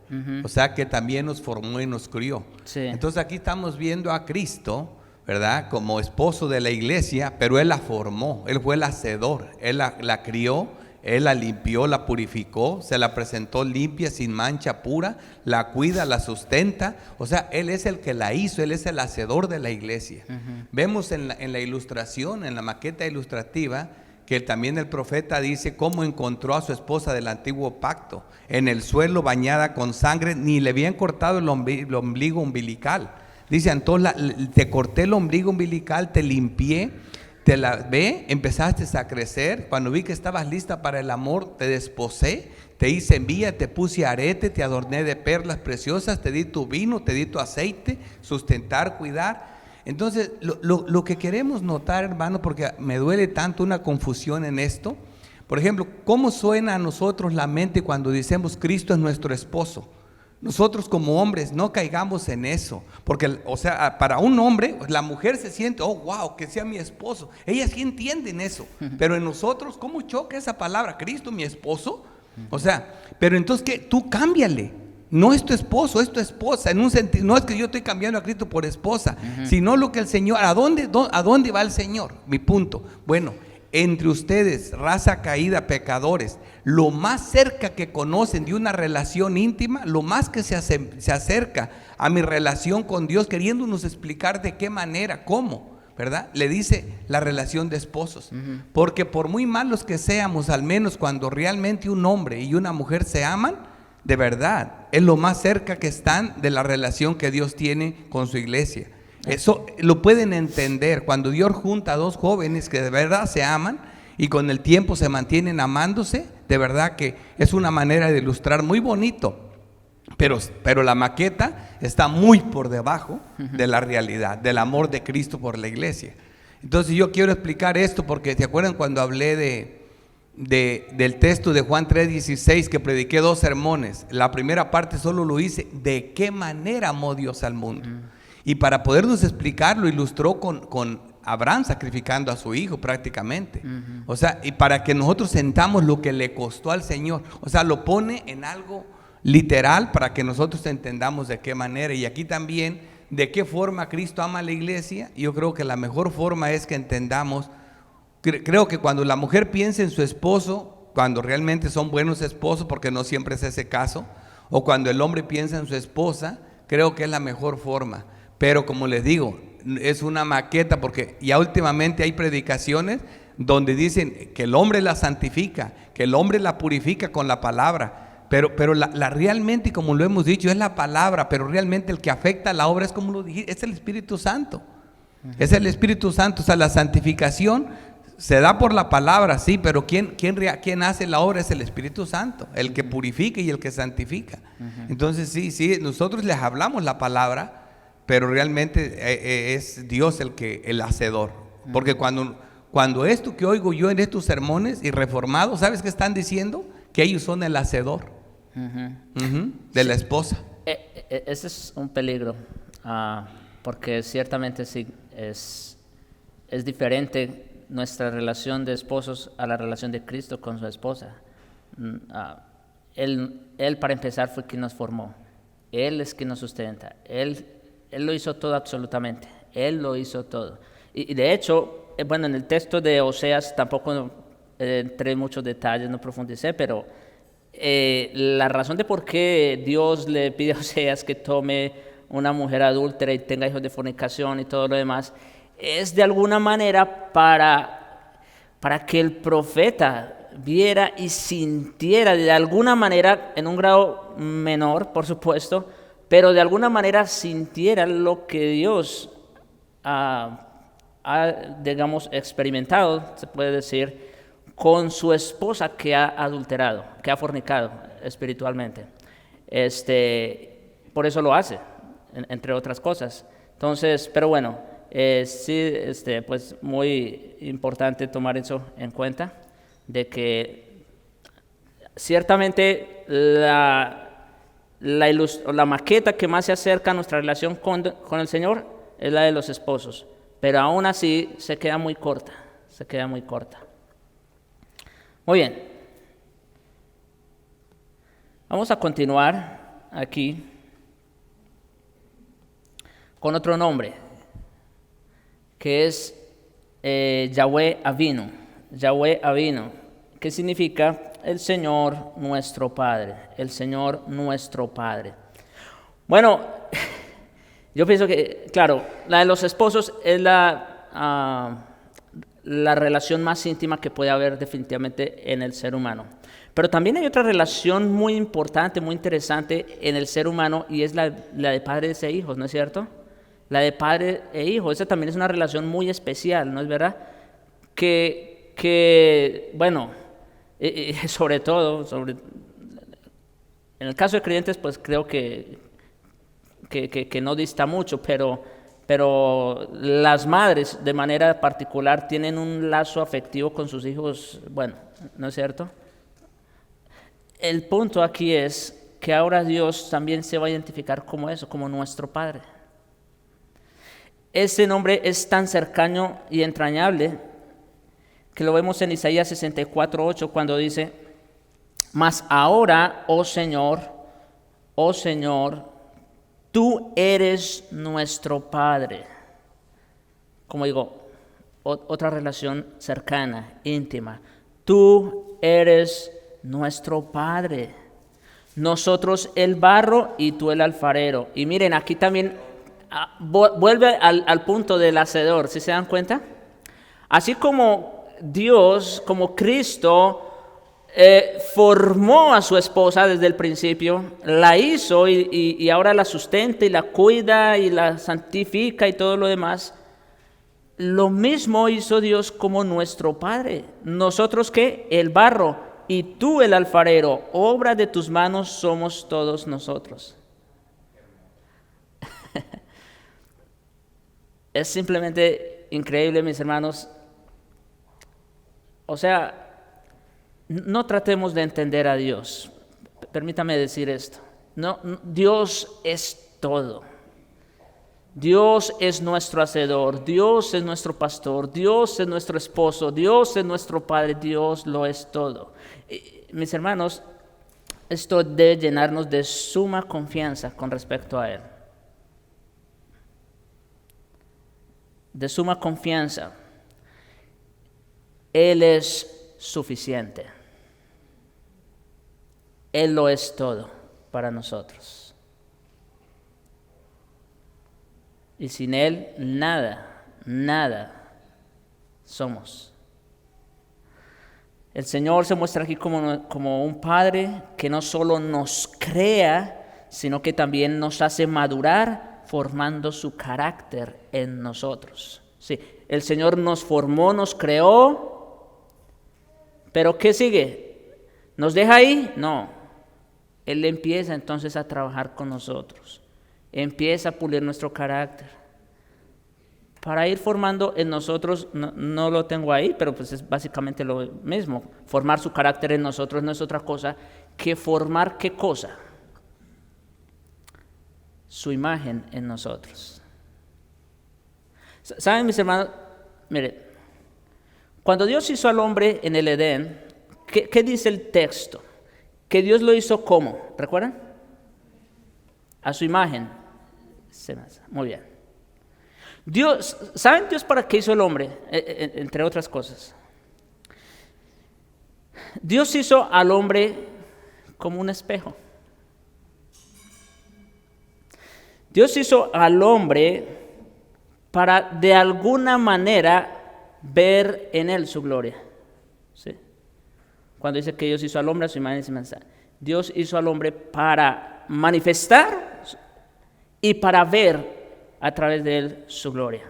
O sea que también nos formó y nos crió. Sí. Entonces aquí estamos viendo a Cristo, ¿verdad?, como esposo de la iglesia, pero Él la formó, Él fue el hacedor, Él la crió, Él la limpió, la purificó, se la presentó limpia, sin mancha, pura, la cuida, la sustenta. O sea, Él es el que la hizo, Él es el hacedor de la iglesia. Vemos en la ilustración, en la maqueta ilustrativa, que también el profeta dice cómo encontró a su esposa del antiguo pacto, en el suelo bañada con sangre, ni le habían cortado el ombligo umbilical. Dice, entonces te corté el ombligo umbilical, te limpié, te lavé, empezaste a crecer. Cuando vi que estabas lista para el amor, te desposé, te hice envía, te puse arete, te adorné de perlas preciosas, te di tu vino, te di tu aceite, sustentar, cuidar. Entonces, lo que queremos notar, hermano, porque me duele tanto una confusión en esto. Por ejemplo, ¿cómo suena a nosotros la mente cuando decimos Cristo es nuestro esposo? Nosotros como hombres no caigamos en eso, porque, o sea, para un hombre, la mujer se siente, oh, wow, que sea mi esposo. Ellas sí entienden eso, pero en nosotros, ¿cómo choca esa palabra? Cristo, mi esposo. O sea, pero entonces, ¿qué? Tú cámbiale. No es tu esposo, es tu esposa. En un sentido, no es que yo estoy cambiando a Cristo por esposa, sino lo que el Señor, ¿a dónde va el Señor? Mi punto. Bueno, entre ustedes, raza caída, pecadores, lo más cerca que conocen de una relación íntima, lo más que se acerca a mi relación con Dios, queriéndonos explicar de qué manera, cómo, ¿verdad? Le dice la relación de esposos. Porque por muy malos que seamos, al menos cuando realmente un hombre y una mujer se aman, de verdad, es lo más cerca que están de la relación que Dios tiene con su iglesia. Eso lo pueden entender cuando Dios junta a dos jóvenes que de verdad se aman y con el tiempo se mantienen amándose. De verdad que es una manera de ilustrar muy bonito, pero la maqueta está muy por debajo de la realidad, del amor de Cristo por la iglesia. Entonces yo quiero explicar esto porque ¿se acuerdan cuando hablé del texto de Juan 3:16 que prediqué 2 sermones? La primera parte solo lo hice de qué manera amó Dios al mundo. Y para podernos explicar, lo ilustró con Abraham sacrificando a su hijo prácticamente. O sea, y para que nosotros sentamos lo que le costó al Señor. O sea, lo pone en algo literal para que nosotros entendamos de qué manera. Y aquí también, de qué forma Cristo ama a la iglesia. Yo creo que la mejor forma es que entendamos. Creo que cuando la mujer piensa en su esposo, cuando realmente son buenos esposos, porque no siempre es ese caso, o cuando el hombre piensa en su esposa, creo que es la mejor forma. Pero como les digo, es una maqueta, porque ya últimamente hay predicaciones donde dicen que el hombre la santifica, que el hombre la purifica con la palabra, pero la realmente, como lo hemos dicho, es la palabra, pero realmente el que afecta a la obra es como lo dije, es el Espíritu Santo. Es el Espíritu Santo. O sea, la santificación se da por la palabra, sí, pero ¿quién hace la obra? Es el Espíritu Santo, el que purifica y el que santifica. Entonces sí, nosotros les hablamos la palabra, pero realmente es Dios el hacedor. Porque cuando esto que oigo yo en estos sermones y reformados, ¿sabes qué están diciendo? Que ellos son el hacedor de la esposa. Ese es un peligro, porque ciertamente sí, es diferente nuestra relación de esposos a la relación de Cristo con su esposa. Él para empezar fue quien nos formó. Él es quien nos sustenta. Él lo hizo todo absolutamente. Él lo hizo todo. Y de hecho, bueno, en el texto de Oseas tampoco entré en muchos detalles, no profundicé, pero la razón de por qué Dios le pide a Oseas que tome una mujer adúltera y tenga hijos de fornicación y todo lo demás, es de alguna manera para que el profeta viera y sintiera de alguna manera, en un grado menor, por supuesto, pero de alguna manera sintiera lo que Dios ha, digamos, experimentado, se puede decir, con su esposa que ha adulterado, que ha fornicado espiritualmente. Por eso lo hace, entre otras cosas. Entonces, pero bueno, Sí, pues muy importante tomar eso en cuenta, de que ciertamente la maqueta que más se acerca a nuestra relación con el Señor es la de los esposos, pero aún así se queda muy corta, se queda muy corta. Muy bien, vamos a continuar aquí con otro nombre, que es Yahweh Avinu. Yahweh Avinu, que significa el Señor nuestro Padre, el Señor nuestro Padre. Bueno, yo pienso que, claro, la de los esposos es la relación más íntima que puede haber definitivamente en el ser humano. Pero también hay otra relación muy importante, muy interesante en el ser humano, y es la de padres e hijos, ¿no es cierto? La de padre e hijo, esa también es una relación muy especial, ¿no es verdad? Bueno, sobre todo, en el caso de creyentes, pues creo que no dista mucho, pero las madres de manera particular tienen un lazo afectivo con sus hijos, bueno, ¿no es cierto? El punto aquí es que ahora Dios también se va a identificar como eso, como nuestro Padre. Ese nombre es tan cercano y entrañable que lo vemos en Isaías 64:8 cuando dice: mas ahora, oh Señor, tú eres nuestro Padre. Como digo, otra relación cercana, íntima. Tú eres nuestro Padre. Nosotros el barro y tú el alfarero. Y miren, aquí también vuelve al punto del hacedor, ¿sí se dan cuenta? Así como Dios, como Cristo, formó a su esposa desde el principio, la hizo y ahora la sustenta y la cuida y la santifica y todo lo demás. Lo mismo hizo Dios como nuestro Padre. Nosotros, ¿qué? El barro y tú el alfarero, obra de tus manos somos todos nosotros. Es simplemente increíble, mis hermanos. O sea, no tratemos de entender a Dios. Permítame decir esto. No, Dios es todo. Dios es nuestro hacedor, Dios es nuestro pastor, Dios es nuestro esposo, Dios es nuestro Padre, Dios lo es todo. Mis hermanos, esto debe llenarnos de suma confianza con respecto a Él. De suma confianza. Él es suficiente. Él lo es todo para nosotros. Y sin Él nada somos. El Señor se muestra aquí como un Padre que no solo nos crea, sino que también nos hace madurar formando su carácter en nosotros. Sí, el Señor nos formó, nos creó, pero ¿qué sigue? ¿Nos deja ahí? No. Él empieza entonces a trabajar con nosotros. Empieza a pulir nuestro carácter para ir formando en nosotros, no lo tengo ahí, pero pues es básicamente lo mismo. Formar su carácter en nosotros no es otra cosa que formar ¿qué cosa? Su imagen en nosotros. ¿Saben, mis hermanos? Mire, cuando Dios hizo al hombre en el Edén, ¿qué dice el texto? Que Dios lo hizo ¿cómo? ¿Recuerdan? A su imagen. Muy bien. Dios, ¿saben Dios para qué hizo el hombre? Entre otras cosas. Dios hizo al hombre como un espejo. Dios hizo al hombre para de alguna manera ver en él su gloria. ¿Sí? Cuando dice que Dios hizo al hombre a su imagen y semejanza. Dios hizo al hombre para manifestar y para ver a través de él su gloria.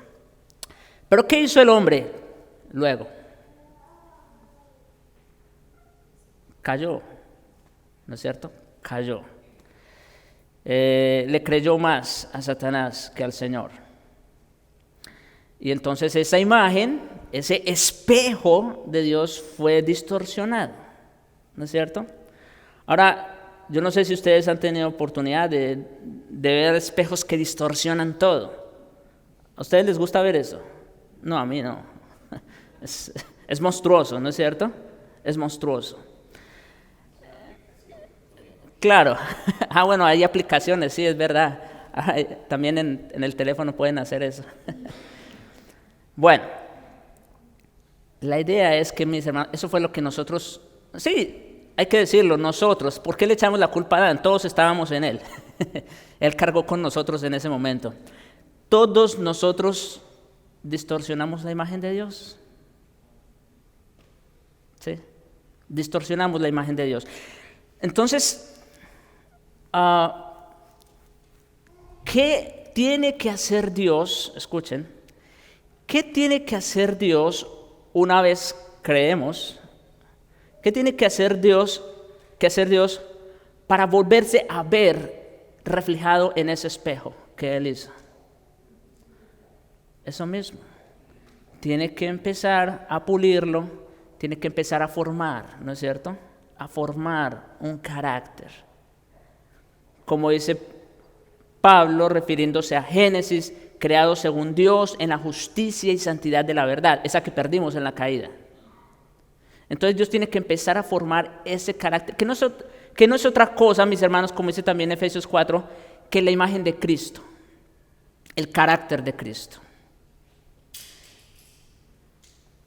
¿Pero qué hizo el hombre luego? Cayó, ¿no es cierto? Cayó. Le creyó más a Satanás que al Señor. Y entonces esa imagen, ese espejo de Dios fue distorsionado, ¿no es cierto? Ahora, yo no sé si ustedes han tenido oportunidad de ver espejos que distorsionan todo. ¿A ustedes les gusta ver eso? No, a mí no. Es monstruoso, ¿no es cierto? Es monstruoso. Claro. Bueno, hay aplicaciones, sí, es verdad. También en el teléfono pueden hacer eso. Bueno, la idea es que, mis hermanos, eso fue lo que nosotros, sí, hay que decirlo, nosotros, ¿por qué le echamos la culpa a Adán? Todos estábamos en él. Él cargó con nosotros en ese momento. Todos nosotros distorsionamos la imagen de Dios. ¿Sí? Distorsionamos la imagen de Dios. Entonces, ¿qué tiene que hacer Dios? Escuchen, ¿qué tiene que hacer Dios una vez creemos? ¿Qué tiene que hacer Dios para volverse a ver reflejado en ese espejo que Él hizo? Eso mismo. Tiene que empezar a pulirlo, tiene que empezar a formar, ¿no es cierto? A formar un carácter. Como dice Pablo, refiriéndose a Génesis, creado según Dios en la justicia y santidad de la verdad, esa que perdimos en la caída. Entonces Dios tiene que empezar a formar ese carácter, que no es otra cosa, mis hermanos, como dice también Efesios 4, que la imagen de Cristo, el carácter de Cristo.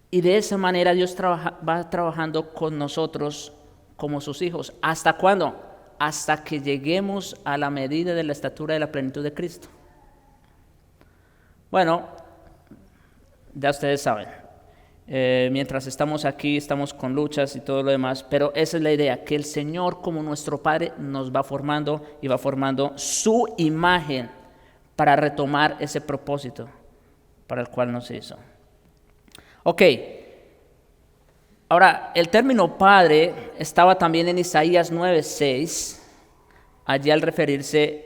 Y de esa manera Dios va trabajando con nosotros como sus hijos. ¿Hasta cuándo? Hasta que lleguemos a la medida de la estatura de la plenitud de Cristo. Bueno, ya ustedes saben, mientras estamos aquí, estamos con luchas y todo lo demás, pero esa es la idea, que el Señor como nuestro Padre nos va formando y va formando su imagen para retomar ese propósito para el cual nos hizo. Ok, ahora el término Padre estaba también en Isaías 9:6, allí al referirse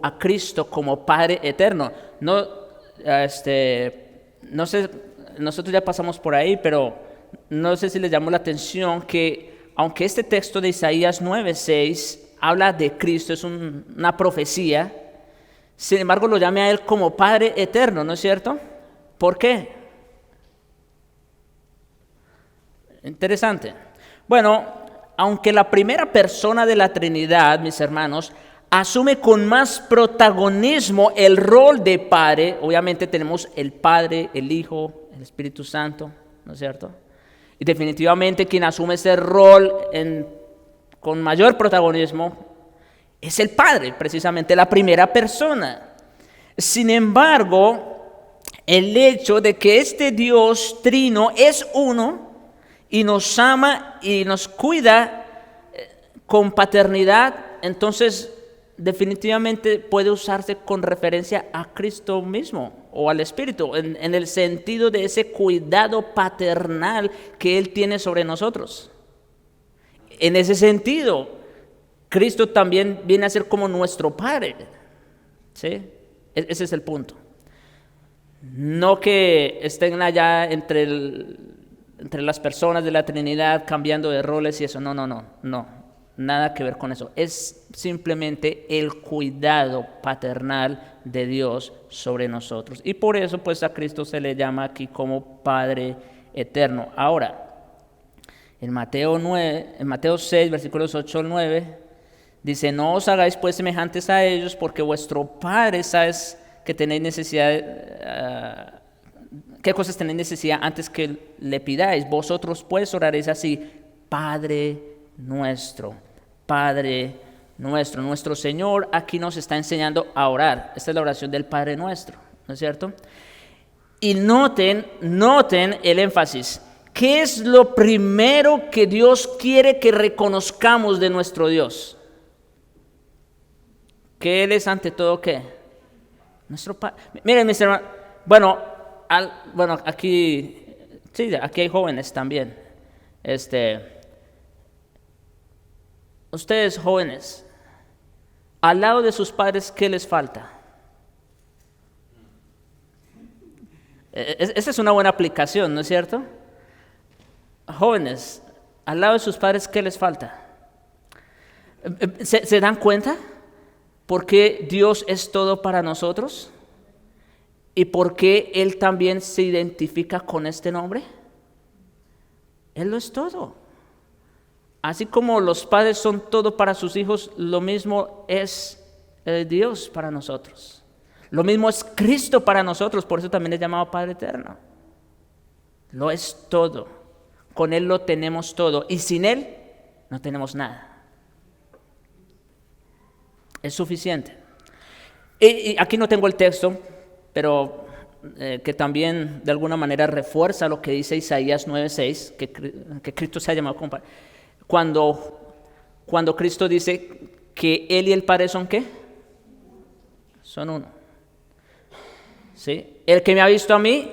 a Cristo como Padre eterno. No sé, nosotros ya pasamos por ahí, pero no sé si les llamó la atención que aunque este texto de Isaías 9:6 habla de Cristo, es una profecía, sin embargo lo llama a Él como Padre eterno, ¿no es cierto? ¿Por qué? Interesante. Bueno, aunque la primera persona de la Trinidad, mis hermanos, asume con más protagonismo el rol de Padre, obviamente tenemos el Padre, el Hijo, el Espíritu Santo, ¿no es cierto? Y definitivamente quien asume ese rol con mayor protagonismo es el Padre, precisamente la primera persona. Sin embargo, el hecho de que este Dios trino es uno y nos ama y nos cuida con paternidad, entonces definitivamente puede usarse con referencia a Cristo mismo o al Espíritu, en el sentido de ese cuidado paternal que Él tiene sobre nosotros. En ese sentido, Cristo también viene a ser como nuestro Padre, ¿sí? Ese es el punto. No que estén allá entre las personas de la Trinidad cambiando de roles y eso, no, nada que ver con eso. Es simplemente el cuidado paternal de Dios sobre nosotros. Y por eso pues a Cristo se le llama aquí como Padre eterno. Ahora, en Mateo 6, versículos 8 al 9, dice: no os hagáis pues semejantes a ellos, porque vuestro Padre sabe que tenéis necesidad, qué cosas tenéis necesidad antes que le pidáis. Vosotros pues oraréis así: Padre nuestro, Padre nuestro. Nuestro Señor aquí nos está enseñando a orar. Esta es la oración del Padre nuestro, ¿no es cierto? Y noten el énfasis. ¿Qué es lo primero que Dios quiere que reconozcamos de nuestro Dios? Que Él es ante todo, ¿qué? Nuestro Padre. Miren, mis hermanos, aquí hay jóvenes también. Ustedes jóvenes, al lado de sus padres, ¿qué les falta? Esa es una buena aplicación, ¿no es cierto? Jóvenes, al lado de sus padres, ¿qué les falta? ¿Se dan cuenta por qué Dios es todo para nosotros? ¿Y por qué Él también se identifica con este nombre? Él lo es todo. Así como los padres son todo para sus hijos, lo mismo es Dios para nosotros. Lo mismo es Cristo para nosotros, por eso también es llamado Padre Eterno. Lo es todo. Con Él lo tenemos todo. Y sin Él no tenemos nada. Es suficiente. Y aquí no tengo el texto, pero que también de alguna manera refuerza lo que dice Isaías 9:6, que Cristo se ha llamado como Padre. Cuando Cristo dice que Él y el Padre son ¿qué? Son uno. ¿Sí? El que me ha visto a mí,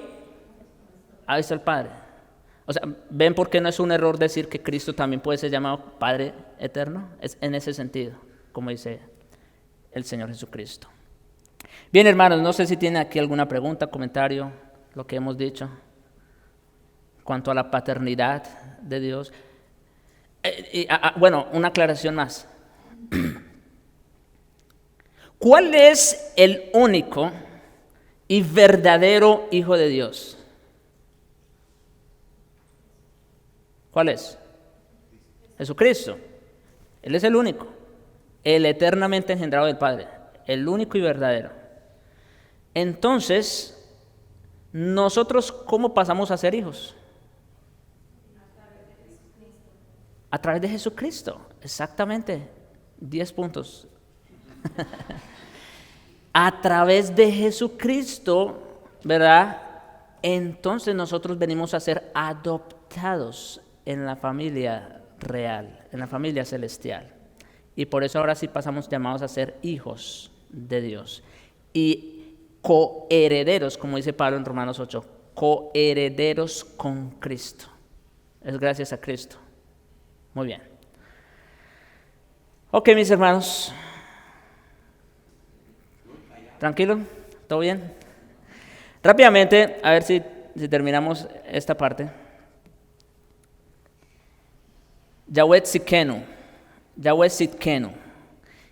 ha visto al Padre. O sea, ¿ven por qué no es un error decir que Cristo también puede ser llamado Padre Eterno? Es en ese sentido, como dice el Señor Jesucristo. Bien, hermanos, no sé si tienen aquí alguna pregunta, comentario, lo que hemos dicho, en cuanto a la paternidad de Dios. Bueno, una aclaración más. ¿Cuál es el único y verdadero Hijo de Dios? ¿Cuál es? Jesucristo. Él es el único, el eternamente engendrado del Padre, el único y verdadero. Entonces, ¿nosotros cómo pasamos a ser hijos? A través de Jesucristo, exactamente, 10 puntos. A través de Jesucristo, ¿verdad? Entonces nosotros venimos a ser adoptados en la familia real, en la familia celestial. Y por eso ahora sí pasamos llamados a ser hijos de Dios. Y coherederos, como dice Pablo en Romanos 8, coherederos con Cristo. Es gracias a Cristo. Muy bien. Ok, mis hermanos. ¿Tranquilo? ¿Todo bien? Rápidamente, a ver si terminamos esta parte. Yahweh Tzidkenu,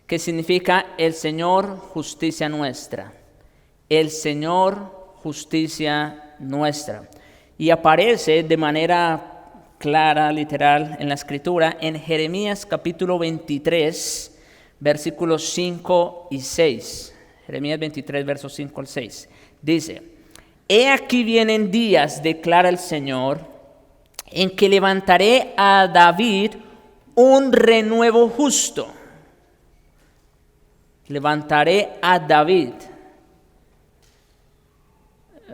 que significa el Señor justicia nuestra. El Señor justicia nuestra. Y aparece de manera clara, literal, en la Escritura, en Jeremías capítulo 23, versículos 5 y 6. Jeremías 23, versos 5 al 6. Dice: He aquí vienen días, declara el Señor, en que levantaré a David un renuevo justo. Levantaré a David.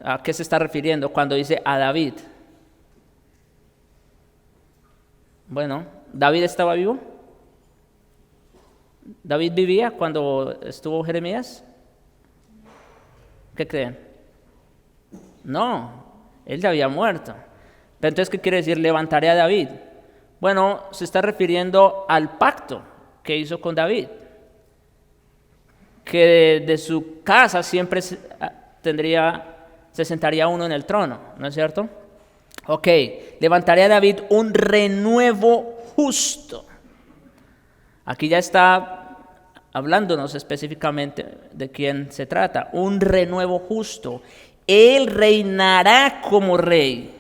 ¿A qué se está refiriendo cuando dice a David? Bueno, ¿David estaba vivo? ¿David vivía cuando estuvo Jeremías? ¿Qué creen? No, él ya había muerto. Pero entonces, ¿qué quiere decir levantaré a David? Bueno, se está refiriendo al pacto que hizo con David. Que de su casa siempre se sentaría uno en el trono, ¿no es cierto? Ok, levantaré a David un renuevo justo. Aquí ya está hablándonos específicamente de quién se trata. Un renuevo justo. Él reinará como rey,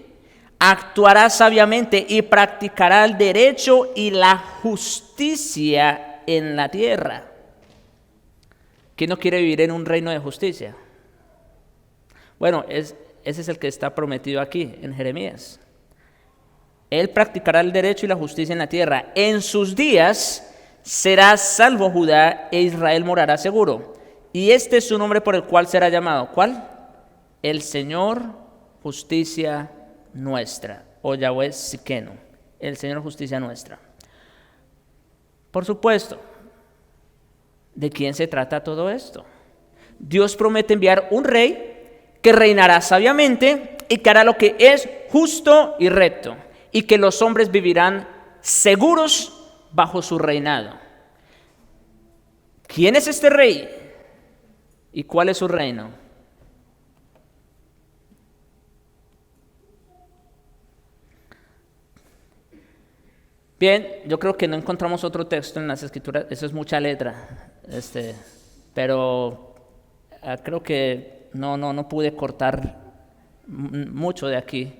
actuará sabiamente y practicará el derecho y la justicia en la tierra. ¿Quién no quiere vivir en un reino de justicia? Bueno, ese es el que está prometido aquí en Jeremías. Él practicará el derecho y la justicia en la tierra. En sus días será salvo Judá e Israel morará seguro. Y este es su nombre por el cual será llamado. ¿Cuál? El Señor justicia nuestra, o Yahweh Tzidkenu, el Señor justicia nuestra. Por supuesto, ¿de quién se trata todo esto? Dios promete enviar un rey que reinará sabiamente y que hará lo que es justo y recto, y que los hombres vivirán seguros bajo su reinado. ¿Quién es este rey? ¿Y cuál es su reino? Bien, yo creo que no encontramos otro texto en las Escrituras, eso es mucha letra, pero creo que no pude cortar mucho de aquí.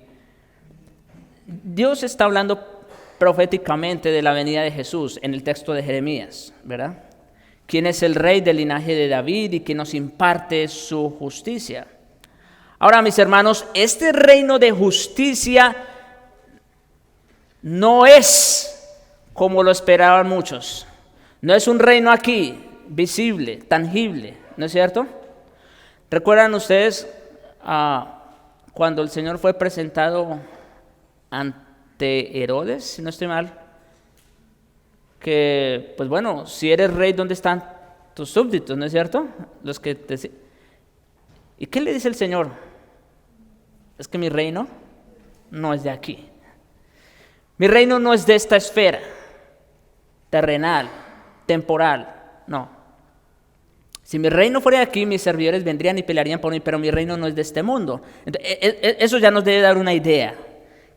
Dios está hablando proféticamente de la venida de Jesús en el texto de Jeremías, ¿verdad? Quien es el rey del linaje de David y que nos imparte su justicia. Ahora, mis hermanos, este reino de justicia no es como lo esperaban muchos. No es un reino aquí, visible, tangible, ¿no es cierto? ¿Recuerdan ustedes cuando el Señor fue presentado ante Herodes, si no estoy mal? Que, pues bueno, si eres rey, ¿dónde están tus súbditos, no es cierto? Los que ¿Y qué le dice el Señor? Es que mi reino no es de aquí. Mi reino no es de esta esfera, terrenal, temporal, no. Si mi reino fuera de aquí, mis servidores vendrían y pelearían por mí, pero mi reino no es de este mundo. Entonces, eso ya nos debe dar una idea.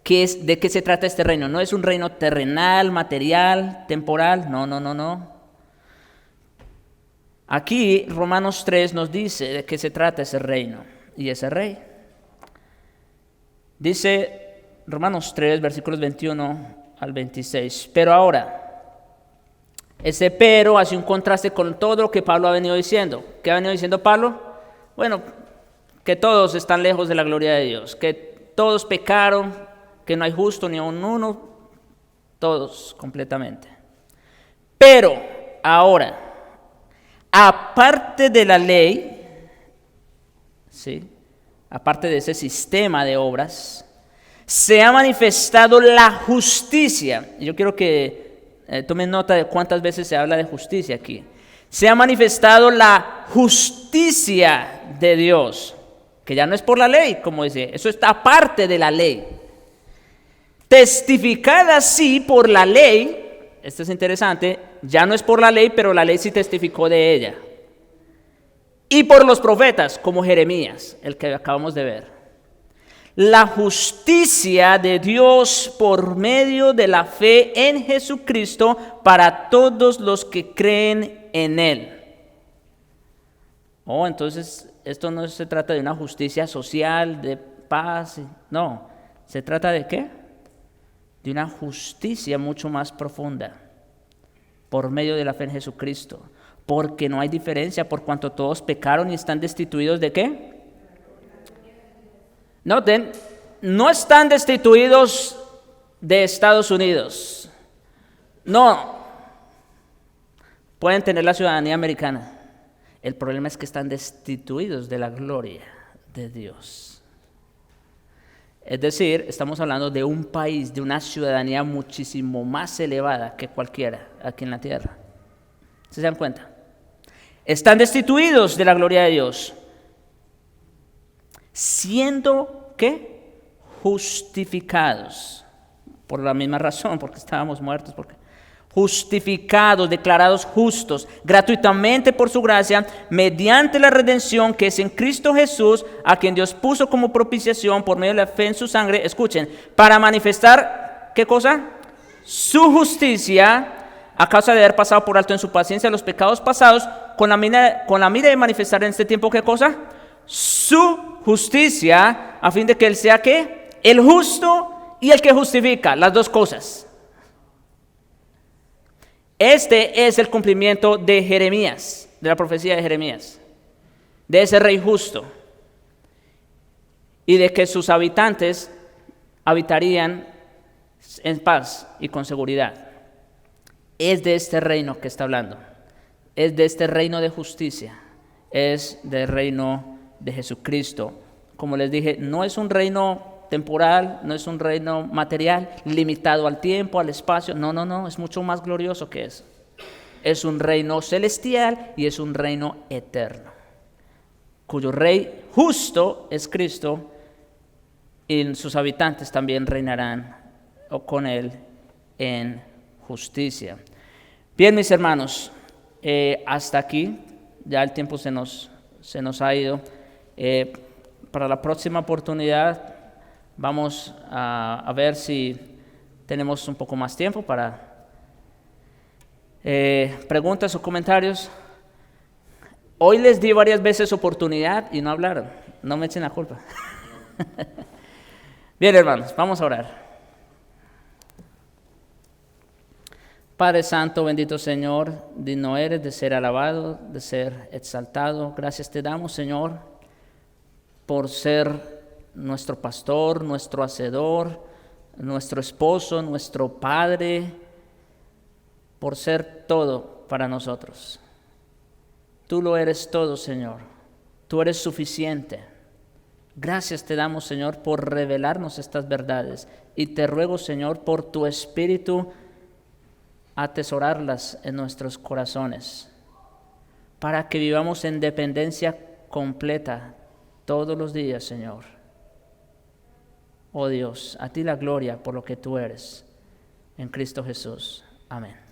¿De qué se trata este reino? No es un reino terrenal, material, temporal, no. Aquí Romanos 3 nos dice de qué se trata ese reino y ese rey. Dice Romanos 3, versículos 21 al 26. Pero ahora, ese pero hace un contraste con todo lo que Pablo ha venido diciendo. ¿Qué ha venido diciendo Pablo? Bueno, que todos están lejos de la gloria de Dios, que todos pecaron, que no hay justo ni aun uno, todos completamente. Pero ahora, aparte de la ley, ¿sí?, aparte de ese sistema de obras, se ha manifestado la justicia. Y yo quiero que tomen nota de cuántas veces se habla de justicia aquí. Se ha manifestado la justicia de Dios, que ya no es por la ley, como dice, eso está aparte de la ley. Testificada sí por la ley, esto es interesante, ya no es por la ley, pero la ley sí testificó de ella. Y por los profetas, como Jeremías, el que acabamos de ver. La justicia de Dios por medio de la fe en Jesucristo para todos los que creen en Él. Entonces, esto no se trata de una justicia social, de paz, no. ¿Se trata de qué? De una justicia mucho más profunda, por medio de la fe en Jesucristo. Porque no hay diferencia, por cuanto todos pecaron y están destituidos ¿de qué? Noten, no están destituidos de Estados Unidos. No. Pueden tener la ciudadanía americana. El problema es que están destituidos de la gloria de Dios. Es decir, estamos hablando de un país, de una ciudadanía muchísimo más elevada que cualquiera aquí en la tierra. ¿Se dan cuenta? Están destituidos de la gloria de Dios, siendo ¿qué? Justificados, por la misma razón, porque estábamos muertos, justificados, declarados justos, gratuitamente por su gracia, mediante la redención que es en Cristo Jesús, a quien Dios puso como propiciación por medio de la fe en su sangre, escuchen, para manifestar, ¿qué cosa? Su justicia, a causa de haber pasado por alto en su paciencia los pecados pasados, con la mira de manifestar en este tiempo, ¿qué cosa? Su justicia, a fin de que Él sea, ¿qué? El justo y el que justifica, las dos cosas. Este es el cumplimiento de Jeremías, de la profecía de Jeremías, de ese rey justo, y de que sus habitantes habitarían en paz y con seguridad. Es de este reino que está hablando, es de este reino de justicia, es del reino de Jesucristo. Como les dije, no es un reino temporal, no es un reino material, limitado al tiempo, al espacio, no, es mucho más glorioso que eso. Es un reino celestial y es un reino eterno, cuyo rey justo es Cristo y sus habitantes también reinarán con Él en justicia. Bien, mis hermanos, hasta aquí, ya el tiempo se nos ha ido. Para la próxima oportunidad vamos a ver si tenemos un poco más tiempo para preguntas o comentarios. Hoy les di varias veces oportunidad y no hablaron. No me echen la culpa. Bien, hermanos, vamos a orar. Padre Santo, bendito Señor, digno eres de ser alabado, de ser exaltado. Gracias te damos, Señor, por ser nuestro pastor, nuestro hacedor, nuestro esposo, nuestro padre, por ser todo para nosotros. Tú lo eres todo, Señor. Tú eres suficiente. Gracias te damos, Señor, por revelarnos estas verdades. Y te ruego, Señor, por tu Espíritu, atesorarlas en nuestros corazones, para que vivamos en dependencia completa todos los días, Señor. Oh Dios, a ti la gloria por lo que tú eres. En Cristo Jesús. Amén.